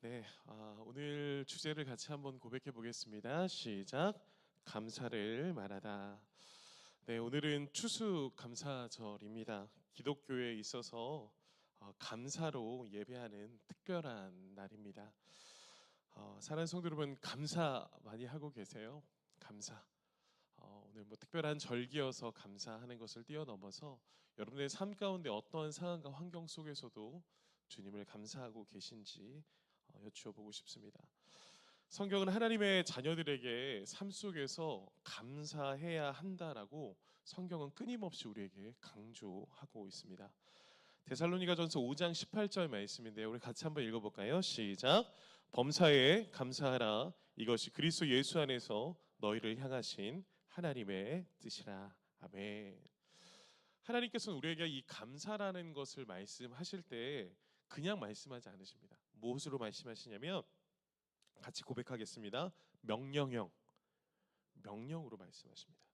네, 오늘 주제를 같이 한번 고백해 보겠습니다. 시작. 감사를 말하다. 네, 오늘은 추수감사절입니다. 기독교에 있어서 감사로 예배하는 특별한 날입니다. 사랑하는 성도 여러분, 감사 많이 하고 계세요? 감사. 오늘 뭐 특별한 절기여서 감사하는 것을 뛰어넘어서 여러분의 삶 가운데 어떠한 상황과 환경 속에서도 주님을 감사하고 계신지 여쭈어보고 싶습니다. 성경은 하나님의 자녀들에게 삶 속에서 감사해야 한다라고 성경은 끊임없이 우리에게 강조하고 있습니다. 데살로니가전서 5장 18절 말씀인데요. 우리 같이 한번 읽어볼까요? 시작. 범사에 감사하라. 이것이 그리스도 예수 안에서 너희를 향하신 하나님의 뜻이라. 아멘. 하나님께서는 우리에게 이 감사라는 것을 말씀하실 때 그냥 말씀하지 않으십니다. 무엇으로 말씀하시냐면 같이 고백하겠습니다. 명령으로 말씀하십니다.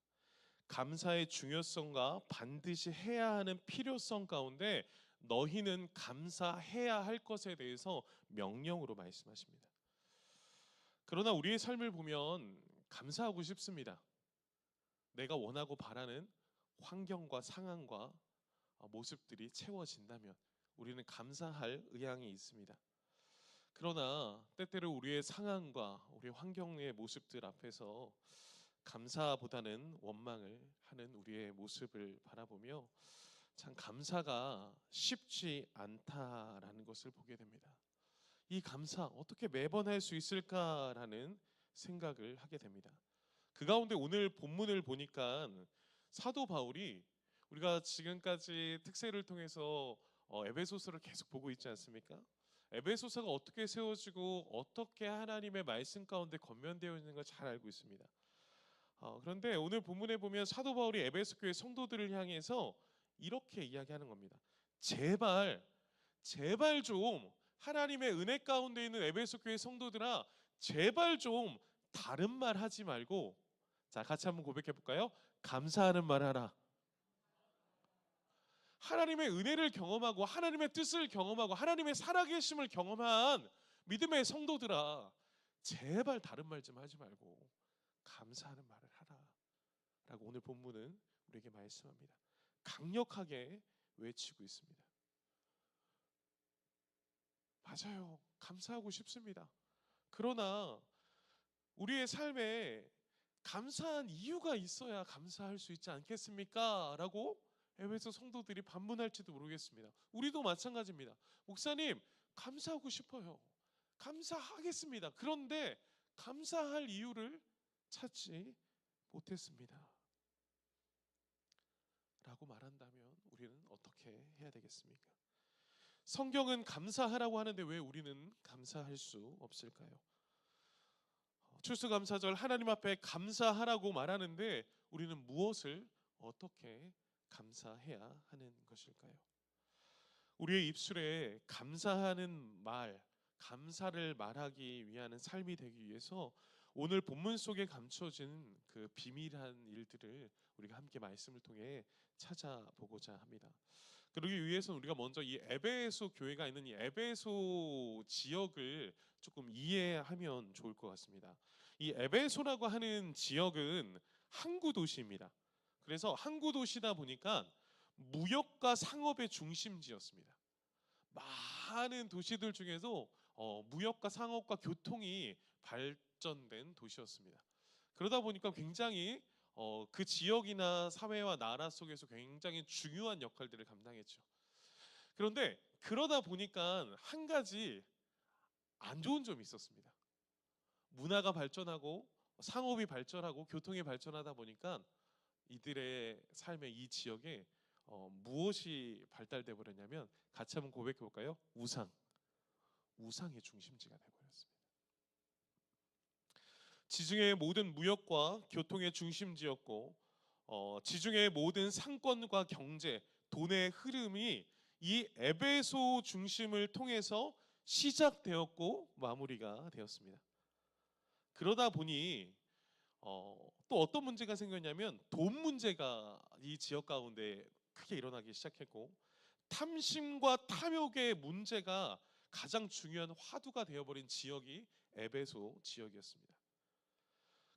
감사의 중요성과 반드시 해야 하는 필요성 가운데 너희는 감사해야 할 것에 대해서 명령으로 말씀하십니다. 그러나 우리의 삶을 보면 감사하고 싶습니다. 내가 원하고 바라는 환경과 상황과 모습들이 채워진다면 우리는 감사할 의향이 있습니다. 그러나 때때로 우리의 상황과 우리의 환경의 모습들 앞에서 감사보다는 원망을 하는 우리의 모습을 바라보며 참 감사가 쉽지 않다라는 것을 보게 됩니다. 이 감사 어떻게 매번 할 수 있을까라는 생각을 하게 됩니다. 그 가운데 오늘 본문을 보니까 사도 바울이 우리가 지금까지 특세를 통해서 에베소서를 계속 보고 있지 않습니까? 에베소서가 어떻게 세워지고 어떻게 하나님의 말씀 가운데 건면되어 있는 걸 잘 알고 있습니다. 그런데 오늘 본문에 보면 사도 바울이 에베소 교회 성도들을 향해서 이렇게 이야기하는 겁니다. 제발 좀 하나님의 은혜 가운데 있는 에베소 교회 성도들아, 제발 좀 다른 말 하지 말고, 자 같이 한번 고백해 볼까요? 감사하는 말 하라. 하나님의 은혜를 경험하고 하나님의 뜻을 경험하고 하나님의 살아계심을 경험한 믿음의 성도들아, 제발 다른 말 좀 하지 말고 감사하는 말을 하라 라고 오늘 본문은 우리에게 말씀합니다. 강력하게 외치고 있습니다. 맞아요. 감사하고 싶습니다. 그러나 우리의 삶에 감사한 이유가 있어야 감사할 수 있지 않겠습니까? 라고 에베소 성도들이 반문할지도 모르겠습니다. 우리도 마찬가지입니다. 목사님, 감사하고 싶어요. 감사하겠습니다. 그런데 감사할 이유를 찾지 못했습니다. 라고 말한다면 우리는 어떻게 해야 되겠습니까? 성경은 감사하라고 하는데 왜 우리는 감사할 수 없을까요? 추수감사절 하나님 앞에 감사하라고 말하는데 우리는 무엇을 어떻게 감사해야 하는 것일까요? 우리의 입술에 감사하는 말, 감사를 말하기 위한 삶이 되기 위해서 오늘 본문 속에 감춰진 그 비밀한 일들을 우리가 함께 말씀을 통해 찾아보고자 합니다. 그러기 위해서는 우리가 먼저 이 에베소 교회가 있는 이 에베소 지역을 조금 이해하면 좋을 것 같습니다. 이 에베소라고 하는 지역은 항구 도시입니다. 그래서 항구 도시다 보니까 무역과 상업의 중심지였습니다. 많은 도시들 중에서 무역과 상업과 교통이 발전된 도시였습니다. 그러다 보니까 굉장히 그 지역이나 사회와 나라 속에서 굉장히 중요한 역할들을 감당했죠. 그런데 그러다 보니까 한 가지 안 좋은 점이 있었습니다. 문화가 발전하고 상업이 발전하고 교통이 발전하다 보니까 이들의 삶의 이 지역에 무엇이 발달돼 버렸냐면 같이 한번 고백해 볼까요? 우상의 중심지가 돼 버렸습니다. 지중해의 모든 무역과 교통의 중심지였고 지중해의 모든 상권과 경제, 돈의 흐름이 이 에베소 중심을 통해서 시작되었고 마무리가 되었습니다. 그러다 보니 또 어떤 문제가 생겼냐면 돈 문제가 이 지역 가운데 크게 일어나기 시작했고 탐심과 탐욕의 문제가 가장 중요한 화두가 되어버린 지역이 에베소 지역이었습니다.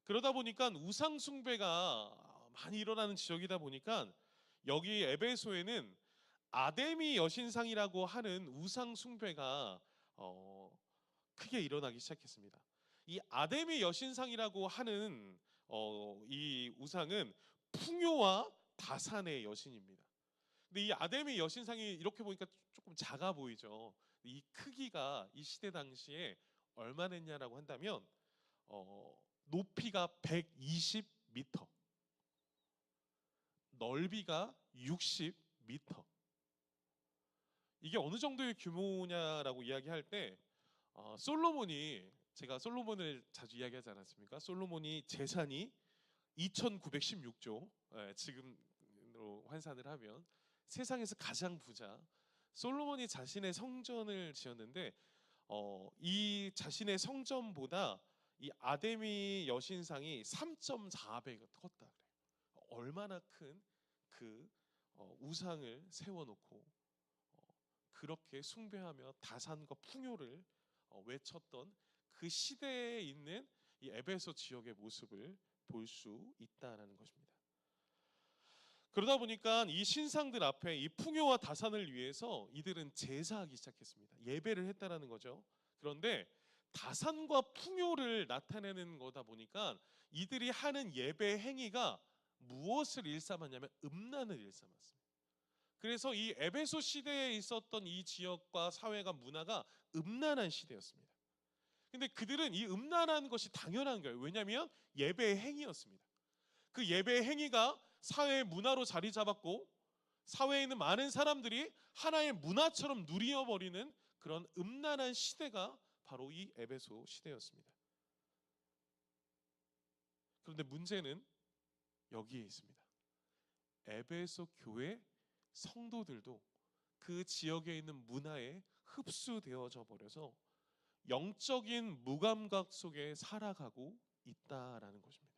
그러다 보니까 우상 숭배가 많이 일어나는 지역이다 보니까 여기 에베소에는 아데미 여신상이라고 하는 우상 숭배가 크게 일어나기 시작했습니다. 이 아데미 여신상이라고 하는 이 우상은 풍요와 다산의 여신입니다. 근데 이 아데미 여신상이 이렇게 보니까 조금 작아 보이죠. 이 크기가 이 시대 당시에 얼마나 했냐라고 한다면 높이가 120m, 넓이가 60m. 이게 어느 정도의 규모냐라고 이야기할 때 솔로몬이, 제가 솔로몬을 자주 이야기하지 않았습니까? 솔로몬이 재산이 2,916조, 지금으로 환산을 하면 세상에서 가장 부자 솔로몬이 자신의 성전을 지었는데 이 자신의 성전보다 이 아데미 여신상이 3.4배가 컸다 그래요. 얼마나 큰 그 우상을 세워놓고 그렇게 숭배하며 다산과 풍요를 외쳤던 그 시대에 있는 이 에베소 지역의 모습을 볼 수 있다라는 것입니다. 그러다 보니까 이 신상들 앞에 이 풍요와 다산을 위해서 이들은 제사하기 시작했습니다. 예배를 했다라는 거죠. 그런데 다산과 풍요를 나타내는 거다 보니까 이들이 하는 예배 행위가 무엇을 일삼았냐면 음란을 일삼았습니다. 그래서 이 에베소 시대에 있었던 이 지역과 사회가 문화가 음란한 시대였습니다. 근데 그들은 이 음란한 것이 당연한 거예요. 왜냐하면 예배의 행위였습니다. 그 예배의 행위가 사회의 문화로 자리 잡았고 사회에 있는 많은 사람들이 하나의 문화처럼 누려버리는 그런 음란한 시대가 바로 이 에베소 시대였습니다. 그런데 문제는 여기에 있습니다. 에베소 교회 성도들도 그 지역에 있는 문화에 흡수되어져 버려서 영적인 무감각 속에 살아가고 있다라는 것입니다.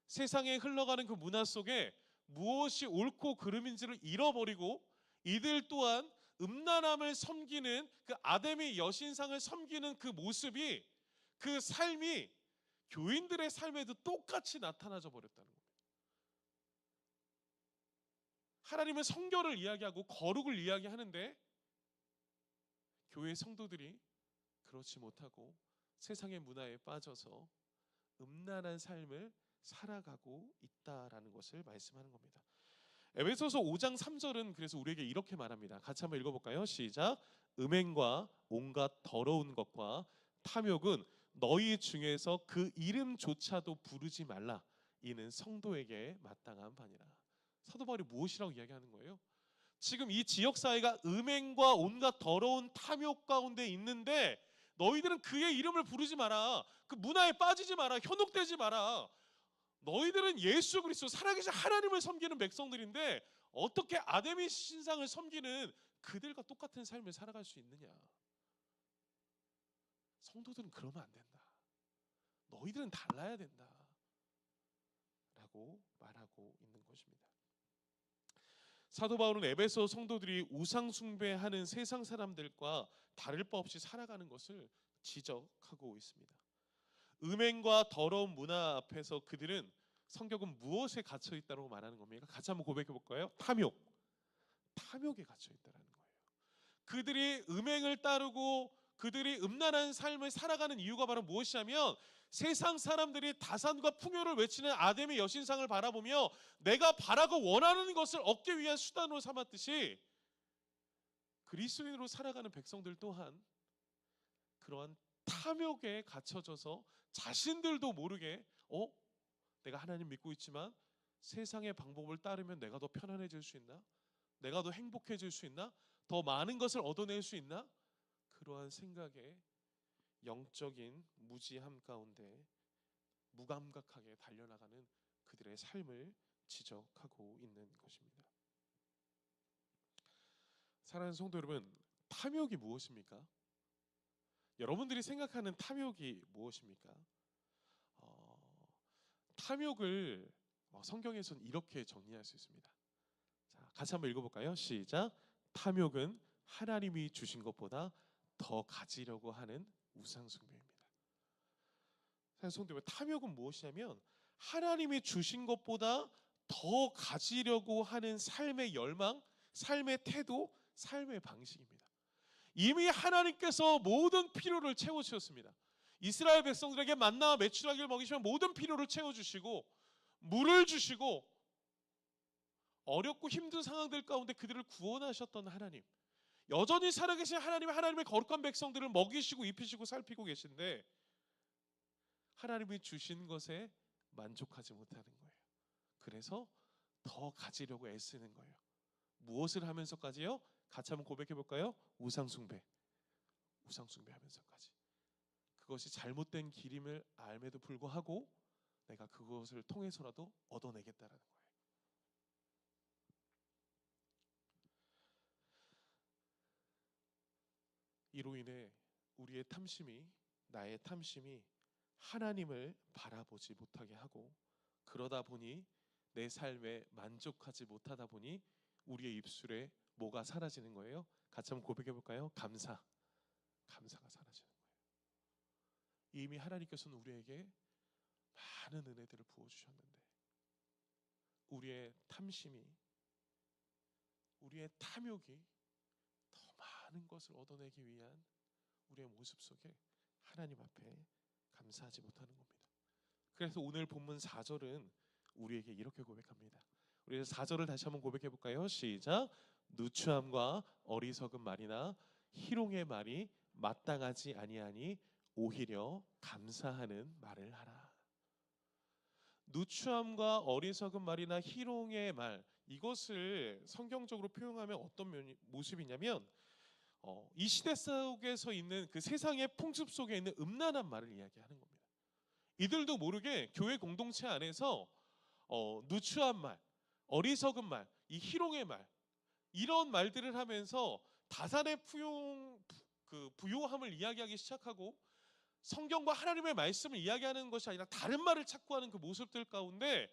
세상에 흘러가는 그 문화 속에 무엇이 옳고 그름인지를 잃어버리고 이들 또한 음란함을 섬기는 그 아데미 여신상을 섬기는 그 모습이, 그 삶이 교인들의 삶에도 똑같이 나타나져 버렸다는 겁니다. 하나님은 성결을 이야기하고 거룩을 이야기하는데 교회 성도들이 그렇지 못하고 세상의 문화에 빠져서 음란한 삶을 살아가고 있다라는 것을 말씀하는 겁니다. 에베소서 5장 3절은 그래서 우리에게 이렇게 말합니다. 같이 한번 읽어볼까요? 시작. 음행과 온갖 더러운 것과 탐욕은 너희 중에서 그 이름조차도 부르지 말라. 이는 성도에게 마땅한 바니라. 사도 바울이 무엇이라고 이야기하는 거예요? 지금 이 지역 사회가 음행과 온갖 더러운 탐욕 가운데 있는데 너희들은 그의 이름을 부르지 마라. 그 문화에 빠지지 마라. 현혹되지 마라. 너희들은 예수 그리스도 살아계신 하나님을 섬기는 백성들인데 어떻게 아데미 신상을 섬기는 그들과 똑같은 삶을 살아갈 수 있느냐? 성도들은 그러면 안 된다. 너희들은 달라야 된다. 라고 말하고 있는 것입니다. 사도 바울은 에베소 성도들이 우상 숭배하는 세상 사람들과 다를 바 없이 살아가는 것을 지적하고 있습니다. 음행과 더러운 문화 앞에서 그들은 성경은 무엇에 갇혀 있다고 말하는 겁니까? 같이 한번 고백해 볼까요? 탐욕에 갇혀 있다는 거예요. 그들이 음행을 따르고 그들이 음란한 삶을 살아가는 이유가 바로 무엇이냐면 세상 사람들이 다산과 풍요를 외치는 아데미 여신상을 바라보며 내가 바라고 원하는 것을 얻기 위한 수단으로 삼았듯이 그리스도인으로 살아가는 백성들 또한 그러한 탐욕에 갇혀져서 자신들도 모르게 내가 하나님 믿고 있지만 세상의 방법을 따르면 내가 더 편안해질 수 있나? 내가 더 행복해질 수 있나? 더 많은 것을 얻어낼 수 있나? 그러한 생각에 영적인 무지함 가운데 무감각하게 달려나가는 그들의 삶을 지적하고 있는 것입니다. 사랑하는 성도 여러분, 탐욕이 무엇입니까? 여러분들이 생각하는 탐욕이 무엇입니까? 탐욕을 성경에서는 이렇게 정리할 수 있습니다. 자, 같이 한번 읽어볼까요? 시작. 탐욕은 하나님이 주신 것보다 더 가지려고 하는 우상 숭배입니다. 성도님, 탐욕은 무엇이냐면 하나님이 주신 것보다 더 가지려고 하는 삶의 열망, 삶의 태도, 삶의 방식입니다. 이미 하나님께서 모든 필요를 채워주셨습니다. 이스라엘 백성들에게 만나와 메추라기를 먹이시면 모든 필요를 채워주시고 물을 주시고 어렵고 힘든 상황들 가운데 그들을 구원하셨던 하나님, 여전히 살아계신 하나님이 하나님의 거룩한 백성들을 먹이시고 입히시고 살피고 계신데 하나님이 주신 것에 만족하지 못하는 거예요. 그래서 더 가지려고 애쓰는 거예요. 무엇을 하면서까지요? 같이 한번 고백해 볼까요? 우상숭배. 우상숭배 하면서까지. 그것이 잘못된 길임을 알매도 불구하고 내가 그것을 통해서라도 얻어내겠다라는 거예요. 이로 인해 우리의 탐심이, 나의 탐심이 하나님을 바라보지 못하게 하고, 그러다 보니 내 삶에 만족하지 못하다 보니 우리의 입술에 뭐가 사라지는 거예요? 같이 한번 고백해 볼까요? 감사가 사라지는 거예요. 이미 하나님께서는 우리에게 많은 은혜들을 부어주셨는데 우리의 탐심이, 우리의 탐욕이 더 많은 것을 얻어내기 위한 우리의 모습 속에 하나님 앞에 감사하지 못하는 겁니다. 그래서 오늘 본문 4절은 우리에게 이렇게 고백합니다. 우리 4절을 다시 한번 고백해 볼까요? 시작. 누추함과 어리석은 말이나 희롱의 말이 마땅하지 아니하니 오히려 감사하는 말을 하라. 누추함과 어리석은 말이나 희롱의 말, 이것을 성경적으로 표현하면 어떤 모습이냐면 이 시대 속에서 있는 그 세상의 풍습 속에 있는 음란한 말을 이야기하는 겁니다. 이들도 모르게 교회 공동체 안에서 누추한 말, 어리석은 말, 이 희롱의 말, 이런 말들을 하면서 다산의 부요함을 이야기하기 시작하고 성경과 하나님의 말씀을 이야기하는 것이 아니라 다른 말을 찾고 하는 그 모습들 가운데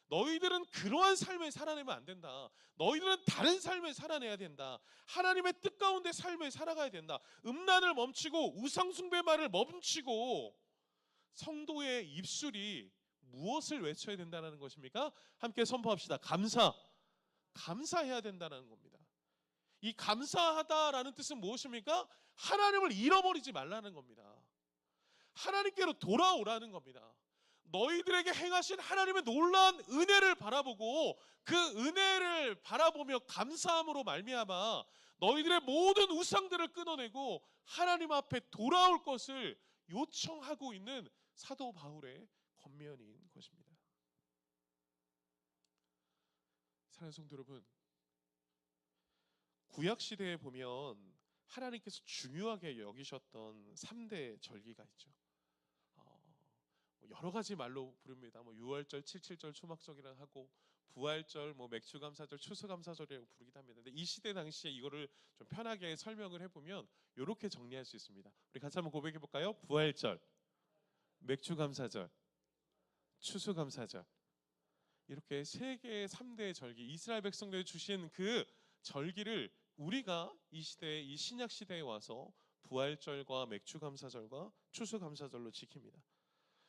너희들은 그러한 삶을 살아내면 안 된다. 너희들은 다른 삶을 살아내야 된다. 하나님의 뜻 가운데 삶을 살아가야 된다. 음란을 멈추고 우상숭배 말을 멈추고 성도의 입술이 무엇을 외쳐야 된다는 것입니까? 함께 선포합시다. 감사해야 된다는 겁니다. 이 감사하다라는 뜻은 무엇입니까? 하나님을 잃어버리지 말라는 겁니다. 하나님께로 돌아오라는 겁니다. 너희들에게 행하신 하나님의 놀라운 은혜를 바라보고 그 은혜를 바라보며 감사함으로 말미암아 너희들의 모든 우상들을 끊어내고 하나님 앞에 돌아올 것을 요청하고 있는 사도 바울의 권면인 것입니다. 사랑하는 성도 여러분, 구약 시대에 보면 하나님께서 중요하게 여기셨던 3대 절기가 있죠. 여러 가지 말로 부릅니다. 유월절, 칠칠절, 초막절이라 하고 부활절, 맥주감사절, 추수감사절이라고 부르기도 합니다. 근데 이 시대 당시에 이거를 좀 편하게 설명을 해보면 이렇게 정리할 수 있습니다. 우리 같이 한번 고백해 볼까요? 부활절, 맥주감사절, 추수감사절, 이렇게 세 개의 3대 절기, 이스라엘 백성들이 주신 그 절기를 우리가 이 시대에, 이 신약 시대에 와서 부활절과 맥주감사절과 추수감사절로 지킵니다.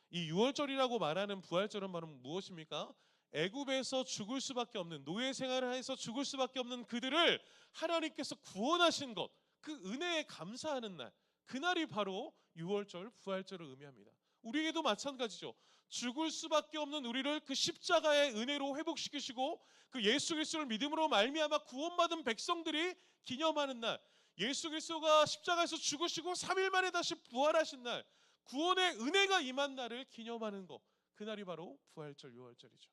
이 유월절이라고 말하는 부활절은 바로 무엇입니까? 애굽에서 죽을 수밖에 없는, 노예 생활을 해서 죽을 수밖에 없는 그들을 하나님께서 구원하신 것, 그 은혜에 감사하는 날, 그날이 바로 유월절, 부활절을 의미합니다. 우리에게도 마찬가지죠. 죽을 수밖에 없는 우리를 그 십자가의 은혜로 회복시키시고 그 예수 그리스도를 믿음으로 말미암아 구원받은 백성들이 기념하는 날, 예수 그리스도가 십자가에서 죽으시고 3일 만에 다시 부활하신 날, 구원의 은혜가 임한 날을 기념하는 것, 그날이 바로 부활절, 유월절이죠.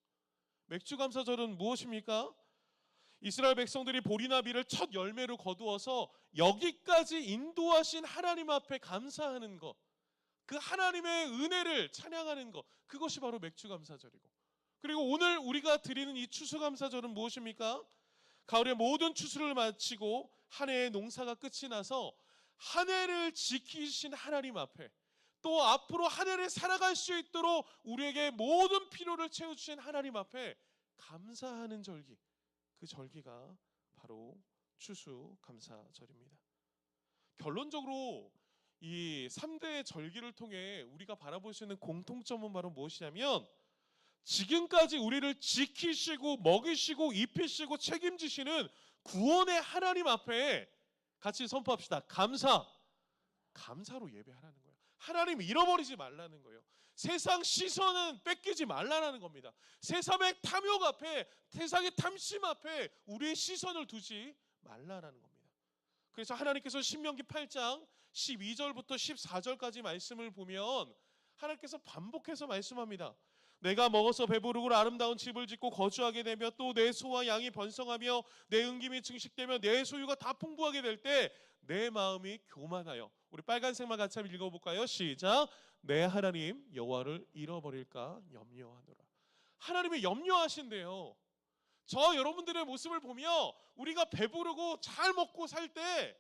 맥주감사절은 무엇입니까? 이스라엘 백성들이 보리나 비를 첫 열매로 거두어서 여기까지 인도하신 하나님 앞에 감사하는 것, 그 하나님의 은혜를 찬양하는 것, 그것이 바로 맥주감사절이고, 그리고 오늘 우리가 드리는 이 추수감사절은 무엇입니까? 가을의 모든 추수를 마치고 한 해의 농사가 끝이 나서 한 해를 지키신 하나님 앞에, 또 앞으로 한 해를 살아갈 수 있도록 우리에게 모든 필요를 채워주신 하나님 앞에 감사하는 절기, 그 절기가 바로 추수감사절입니다. 결론적으로 이 3대 절기를 통해 우리가 바라볼 수 있는 공통점은 바로 무엇이냐면, 지금까지 우리를 지키시고 먹이시고 입히시고 책임지시는 구원의 하나님 앞에 같이 선포합시다. 감사로 예배하라는 거예요. 하나님 잃어버리지 말라는 거예요. 세상 시선은 뺏기지 말라는 겁니다. 세상의 탐욕 앞에, 세상의 탐심 앞에 우리의 시선을 두지 말라는 겁니다. 그래서 하나님께서 신명기 8장 12절부터 14절까지 말씀을 보면 하나님께서 반복해서 말씀합니다. 내가 먹어서 배부르고 아름다운 집을 짓고 거주하게 되며 또 내 소와 양이 번성하며 내 은김이 증식되며 내 소유가 다 풍부하게 될 때 내 마음이 교만하여, 우리 빨간색만 같이 한번 읽어볼까요? 시작. 내 하나님 여호와를 잃어버릴까 염려하노라. 하나님이 염려하신대요. 저 여러분들의 모습을 보며 우리가 배부르고 잘 먹고 살 때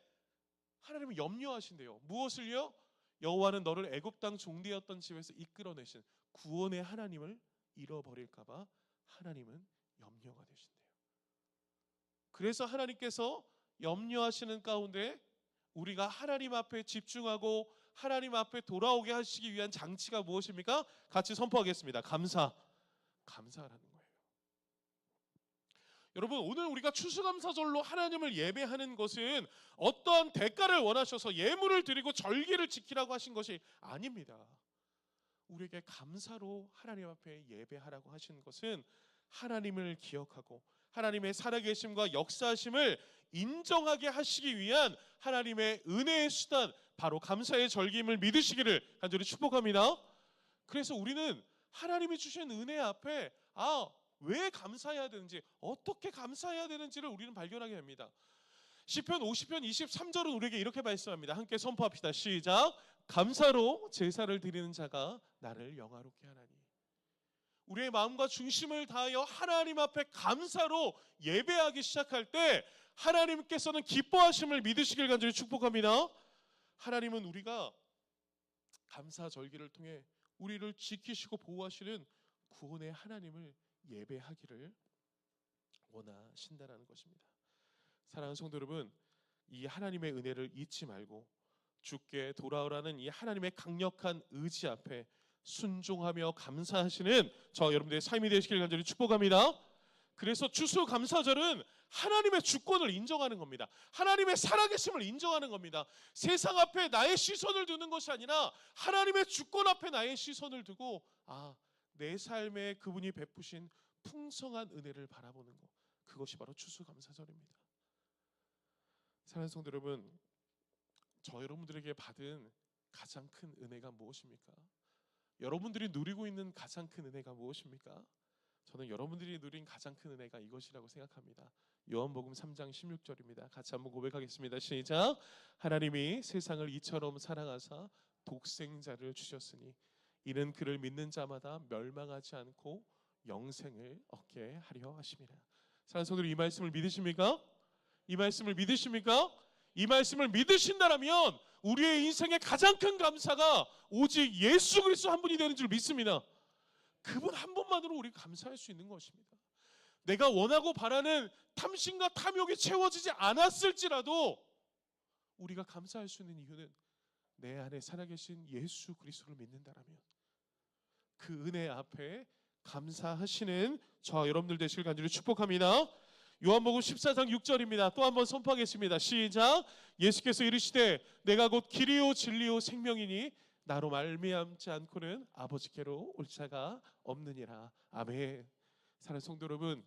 하나님은 염려하신대요. 무엇을요? 여호와는 너를 애굽 땅 종되었던 집에서 이끌어내신 구원의 하나님을 잃어버릴까 봐 하나님은 염려가 되신대요. 그래서 하나님께서 염려하시는 가운데 우리가 하나님 앞에 집중하고 하나님 앞에 돌아오게 하시기 위한 장치가 무엇입니까? 같이 선포하겠습니다. 감사라는 거예요. 여러분, 오늘 우리가 추수감사절로 하나님을 예배하는 것은 어떠한 대가를 원하셔서 예물을 드리고 절기를 지키라고 하신 것이 아닙니다. 우리에게 감사로 하나님 앞에 예배하라고 하신 것은 하나님을 기억하고 하나님의 살아계심과 역사하심을 인정하게 하시기 위한 하나님의 은혜의 수단, 바로 감사의 절기임을 믿으시기를 간절히 축복합니다. 그래서 우리는 하나님이 주신 은혜 앞에 왜 감사해야 되는지, 어떻게 감사해야 되는지를 우리는 발견하게 됩니다. 시편 50편 23절은 우리에게 이렇게 말씀합니다. 함께 선포합시다. 시작. 감사로 제사를 드리는 자가 나를 영화롭게 하나니. 우리의 마음과 중심을 다하여 하나님 앞에 감사로 예배하기 시작할 때 하나님께서는 기뻐하심을 믿으시길 간절히 축복합니다. 하나님은 우리가 감사 절기를 통해 우리를 지키시고 보호하시는 구원의 하나님을 예배하기를 원하신다는 것입니다. 사랑하는 성도 여러분, 이 하나님의 은혜를 잊지 말고 주께 돌아오라는 이 하나님의 강력한 의지 앞에 순종하며 감사하시는 저 여러분들의 삶이 되시길 간절히 축복합니다. 그래서 추수감사절은 하나님의 주권을 인정하는 겁니다. 하나님의 살아계심을 인정하는 겁니다. 세상 앞에 나의 시선을 두는 것이 아니라 하나님의 주권 앞에 나의 시선을 두고 내 삶에 그분이 베푸신 풍성한 은혜를 바라보는 것, 그것이 바로 추수감사절입니다. 사랑하는 성도 여러분, 저 여러분들에게 받은 가장 큰 은혜가 무엇입니까? 여러분들이 누리고 있는 가장 큰 은혜가 무엇입니까? 저는 여러분들이 누린 가장 큰 은혜가 이것이라고 생각합니다. 요한복음 3장 16절입니다. 같이 한번 고백하겠습니다. 시작. 하나님이 세상을 이처럼 사랑하사 독생자를 주셨으니 이는 그를 믿는 자마다 멸망하지 않고 영생을 얻게 하려 하심이라. 사랑하는 성도들, 이 말씀을 믿으십니까? 이 말씀을 믿으십니까? 이 말씀을 믿으신다면 우리의 인생의 가장 큰 감사가 오직 예수 그리스도 한 분이 되는 줄 믿습니다. 그분 한 분만으로 우리가 감사할 수 있는 것입니다. 내가 원하고 바라는 탐심과 탐욕이 채워지지 않았을지라도 우리가 감사할 수 있는 이유는 내 안에 살아계신 예수 그리스도를 믿는다라면 그 은혜 앞에 감사하시는 저 여러분들 되시길 간절히 축복합니다. 요한복음 14장 6절입니다. 또 한번 선포하겠습니다. 시작. 예수께서 이르시되 내가 곧 길이요 진리요 생명이니 나로 말미암지 않고는 아버지께로 올 자가 없느니라. 아멘. 사랑하는 성도 여러분,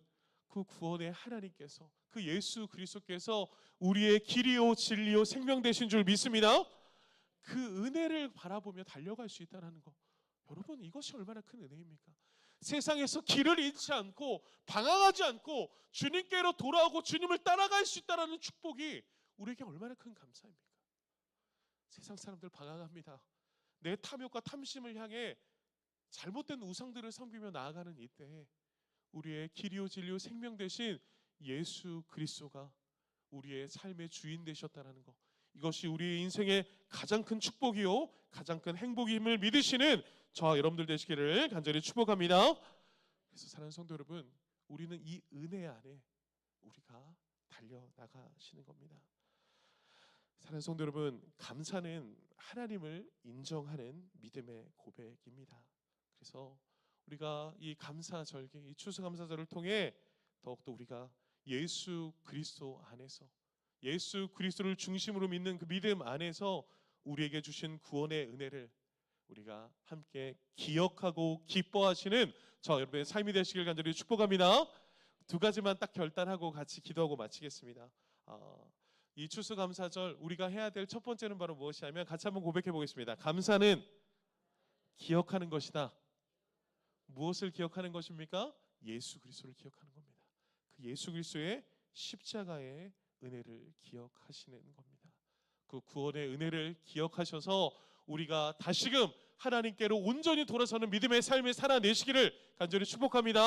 그 구원의 하나님께서, 그 예수 그리스도께서 우리의 길이요 진리요 생명 되신 줄 믿습니다. 그 은혜를 바라보며 달려갈 수 있다는 것, 여러분, 이것이 얼마나 큰 은혜입니까? 세상에서 길을 잃지 않고 방황하지 않고 주님께로 돌아오고 주님을 따라갈 수 있다는 축복이 우리에게 얼마나 큰 감사입니까? 세상 사람들 방황합니다. 내 탐욕과 탐심을 향해 잘못된 우상들을 섬기며 나아가는 이때에 우리의 길이요 진리요 생명 되신 예수 그리스도가 우리의 삶의 주인 되셨다는 것, 이것이 우리의 인생의 가장 큰 축복이요 가장 큰 행복임을 믿으시는 저 여러분들 되시기를 간절히 축복합니다. 그래서 사랑하는 성도 여러분, 우리는 이 은혜 안에 우리가 달려나가시는 겁니다. 사랑하는 성도 여러분, 감사는 하나님을 인정하는 믿음의 고백입니다. 그래서 우리가 이 감사절기, 이 추수감사절을 통해 더욱더 우리가 예수 그리스도 안에서, 예수 그리스도를 중심으로 믿는 그 믿음 안에서 우리에게 주신 구원의 은혜를 우리가 함께 기억하고 기뻐하시는 저 여러분의 삶이 되시길 간절히 축복합니다. 두 가지만 딱 결단하고 같이 기도하고 마치겠습니다. 이 추수감사절 우리가 해야 될 첫 번째는 바로 무엇이냐면, 같이 한번 고백해 보겠습니다. 감사는 기억하는 것이다. 무엇을 기억하는 것입니까? 예수 그리스도를 기억하는 겁니다. 그 예수 그리스도의 십자가의 은혜를 기억하시는 겁니다. 그 구원의 은혜를 기억하셔서 우리가 다시금 하나님께로 온전히 돌아서는 믿음의 삶을 살아내시기를 간절히 축복합니다.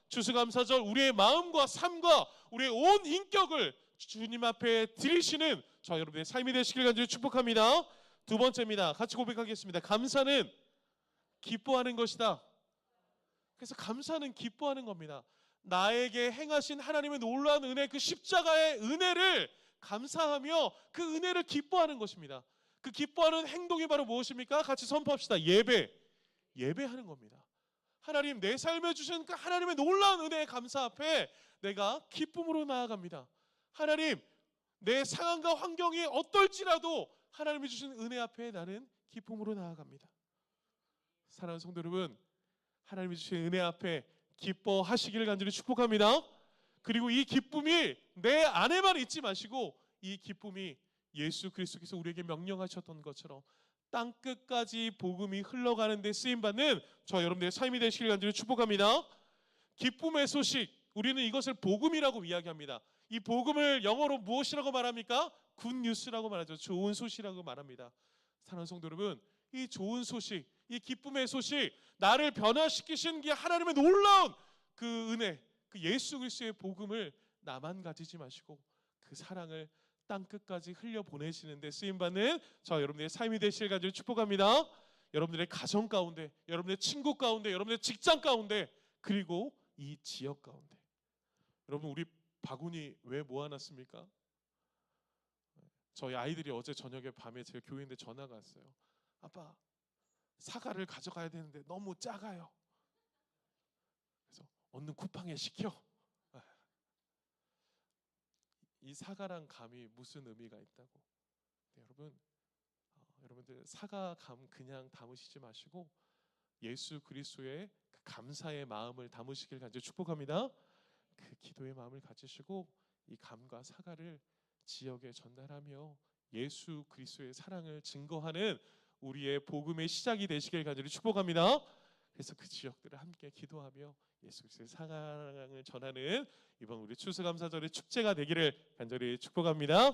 추수감사절 우리의 마음과 삶과 우리의 온 인격을 주님 앞에 드리시는 저 여러분의 삶이 되시길 간절히 축복합니다. 두 번째입니다. 같이 고백하겠습니다. 감사는 기뻐하는 것이다. 그래서 감사는 기뻐하는 겁니다. 나에게 행하신 하나님의 놀라운 은혜, 그 십자가의 은혜를 감사하며 그 은혜를 기뻐하는 것입니다. 그 기뻐하는 행동이 바로 무엇입니까? 같이 선포합시다. 예배하는 겁니다. 하나님, 내 삶에 주신 그 하나님의 놀라운 은혜의 감사 앞에 내가 기쁨으로 나아갑니다. 하나님, 내 상황과 환경이 어떨지라도 하나님이 주신 은혜 앞에 나는 기쁨으로 나아갑니다. 사랑하는 성도 여러분, 하나님이 주신 은혜 앞에 기뻐하시기를 간절히 축복합니다. 그리고 이 기쁨이 내 안에만 있지 마시고 이 기쁨이 예수 그리스도께서 우리에게 명령하셨던 것처럼 땅 끝까지 복음이 흘러가는 데 쓰임받는 저 여러분들의 삶이 되시길 간절히 축복합니다. 기쁨의 소식, 우리는 이것을 복음이라고 이야기합니다. 이 복음을 영어로 무엇이라고 말합니까? 굿뉴스라고 말하죠. 좋은 소식이라고 말합니다. 사랑하는 성도 여러분, 이 좋은 소식, 이 기쁨의 소식, 나를 변화시키신 게 하나님의 놀라운 그 은혜, 그 예수 그리스도의 복음을 나만 가지지 마시고 그 사랑을 땅 끝까지 흘려 보내시는데 쓰임받는 저 여러분들의 삶이 되시길 간절히 축복합니다. 여러분들의 가정 가운데, 여러분들의 친구 가운데, 여러분들의 직장 가운데, 그리고 이 지역 가운데. 여러분, 우리 바구니 왜 모아놨습니까? 저희 아이들이 어제 저녁에 밤에 제가 교회인데 전화가 왔어요. 아빠, 사과를 가져가야 되는데 너무 작아요. 그래서 얼른 쿠팡에 시켜. 이 사과랑 감이 무슨 의미가 있다고? 네, 여러분들 사과 감 그냥 담으시지 마시고 예수 그리스도의 그 감사의 마음을 담으시길 간절히 축복합니다. 그 기도의 마음을 가지시고 이 감과 사과를 지역에 전달하며 예수 그리스도의 사랑을 증거하는 우리의 복음의 시작이 되시길 간절히 축복합니다. 그래서 그 지역들을 함께 기도하며 예수 그리스도의 사랑을 전하는 이번 우리 추수감사절의 축제가 되기를 간절히 축복합니다.